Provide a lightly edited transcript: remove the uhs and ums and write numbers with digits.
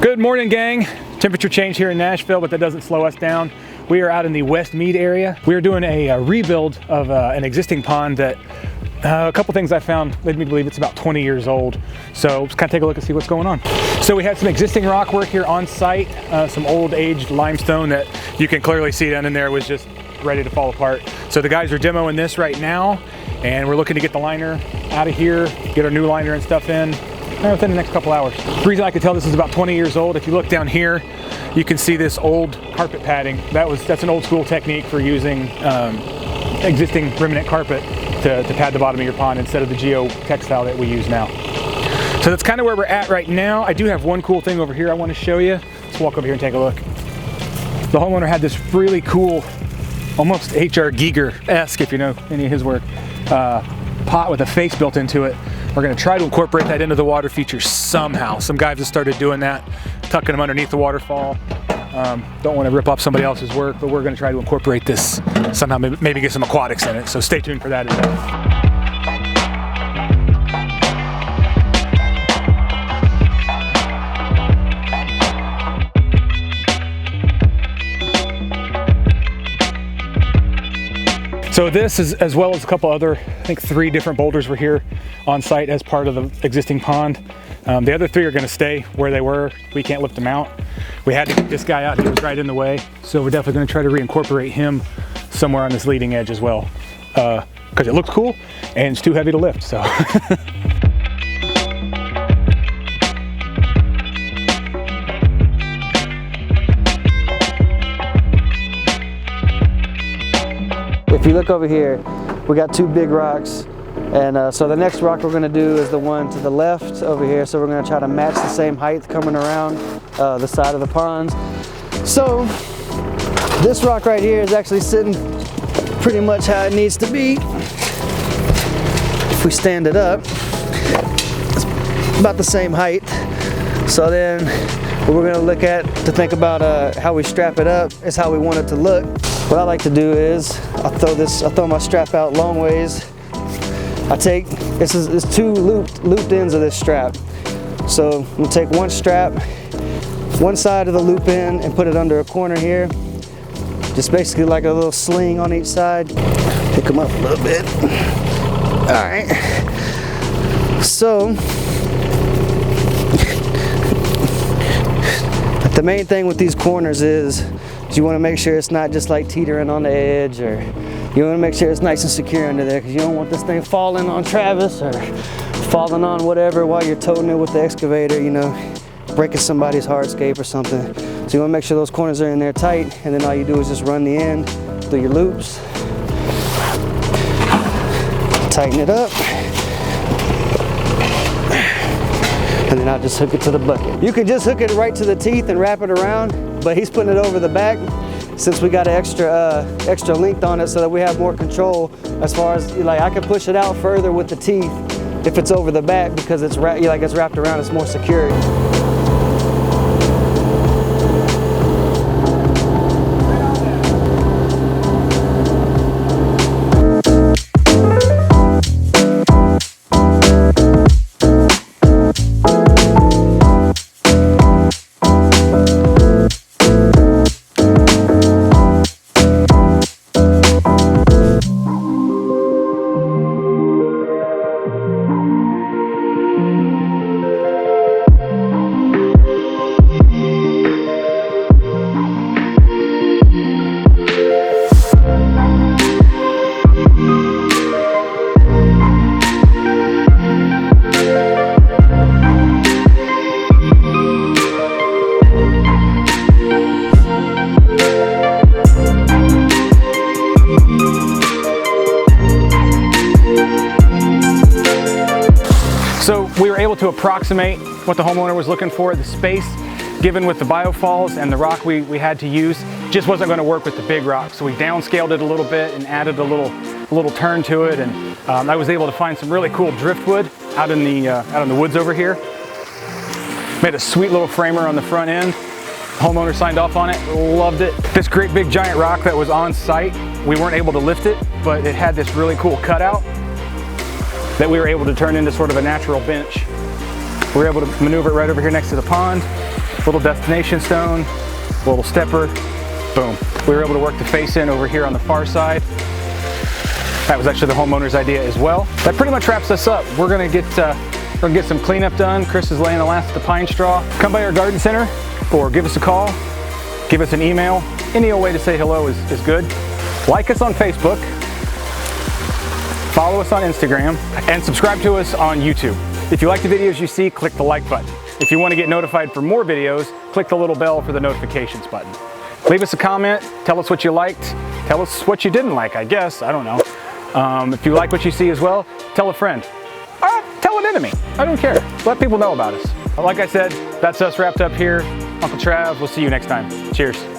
Good morning, gang. Temperature change here in Nashville, but that doesn't slow us down. We are out in the West Mead area. We are doing a rebuild of an existing pond that a couple things I found led me to believe it's about 20 years old. So let's kind of take a look and see what's going on. So we had some existing rock work here on site, some old aged limestone that you can clearly see down in there was just ready to fall apart. So the guys are demoing this right now, and we're looking to get the liner out of here, get our new liner and stuff in within the next couple hours. The reason I could tell this is about 20 years old, if you look down here, you can see this old carpet padding. That's an old school technique for using existing remnant carpet to pad the bottom of your pond instead of the geotextile that we use now. So that's kind of where we're at right now. I do have one cool thing over here I want to show you. Let's walk over here and take a look. The homeowner had this really cool, almost H.R. Giger-esque, if you know any of his work, pot with a face built into it. We're going to try to incorporate that into the water feature somehow. Some guys have started doing that, tucking them underneath the waterfall. Don't want to rip off somebody else's work, but we're going to try to incorporate this somehow, maybe get some aquatics in it. So stay tuned for that as well. So this is, as well as a couple other, I think 3 different boulders were here on site as part of the existing pond. The other 3 are going to stay where they were. We can't lift them out. We had to get this guy out, he was right in the way. So we're definitely going to try to reincorporate him somewhere on this leading edge as well. Because it looks cool and it's too heavy to lift, so. If you look over here, we got 2 big rocks, and so the next rock we're going to do is the one to the left over here. So we're going to try to match the same height coming around the side of the ponds. So this rock right here is actually sitting pretty much how it needs to be. If we stand it up, it's about the same height. So then what we're going to look at to think about how we strap it up is how we want it to look. What I like to do is I throw my strap out long ways. This is 2 looped ends of this strap. So I'm gonna take one strap, one side of the loop end, and put it under a corner here. Just basically like a little sling on each side. Pick them up a little bit. All right. So the main thing with these corners is you want to make sure it's not just like teetering on the edge, or you want to make sure it's nice and secure under there, because you don't want this thing falling on Travis or falling on whatever while you're toting it with the excavator, you know, breaking somebody's hardscape or something. So you want to make sure those corners are in there tight, and then all you do is just run the end through your loops, tighten it up, and then I'll just hook it to the bucket. You can just hook it right to the teeth and wrap it around, but he's putting it over the back since we got an extra length on it, so that we have more control as far as, like, I can push it out further with the teeth if it's over the back, because it's wrapped around, it's more secure. So we were able to approximate what the homeowner was looking for. The space given with the biofalls and the rock we had to use just wasn't going to work with the big rock. So we downscaled it a little bit and added a little turn to it. And I was able to find some really cool driftwood out in the woods over here. Made a sweet little framer on the front end. Homeowner signed off on it, loved it. This great big giant rock that was on site, we weren't able to lift it, but it had this really cool cutout that we were able to turn into sort of a natural bench. We were able to maneuver it right over here next to the pond. Little destination stone, little stepper, boom. We were able to work the face in over here on the far side. That was actually the homeowner's idea as well. That pretty much wraps us up. We're gonna get some cleanup done. Chris is laying the last of the pine straw. Come by our garden center or give us a call, give us an email. Any old way to say hello is good. Like us on Facebook, follow us on Instagram, and subscribe to us on YouTube. If you like the videos you see, click the like button. If you want to get notified for more videos, click the little bell for the notifications button. Leave us a comment, tell us what you liked, tell us what you didn't like, I guess, I don't know. If you like what you see as well, tell a friend. Or tell an enemy, I don't care. Let people know about us. Like I said, that's us wrapped up here. Uncle Trav, we'll see you next time. Cheers.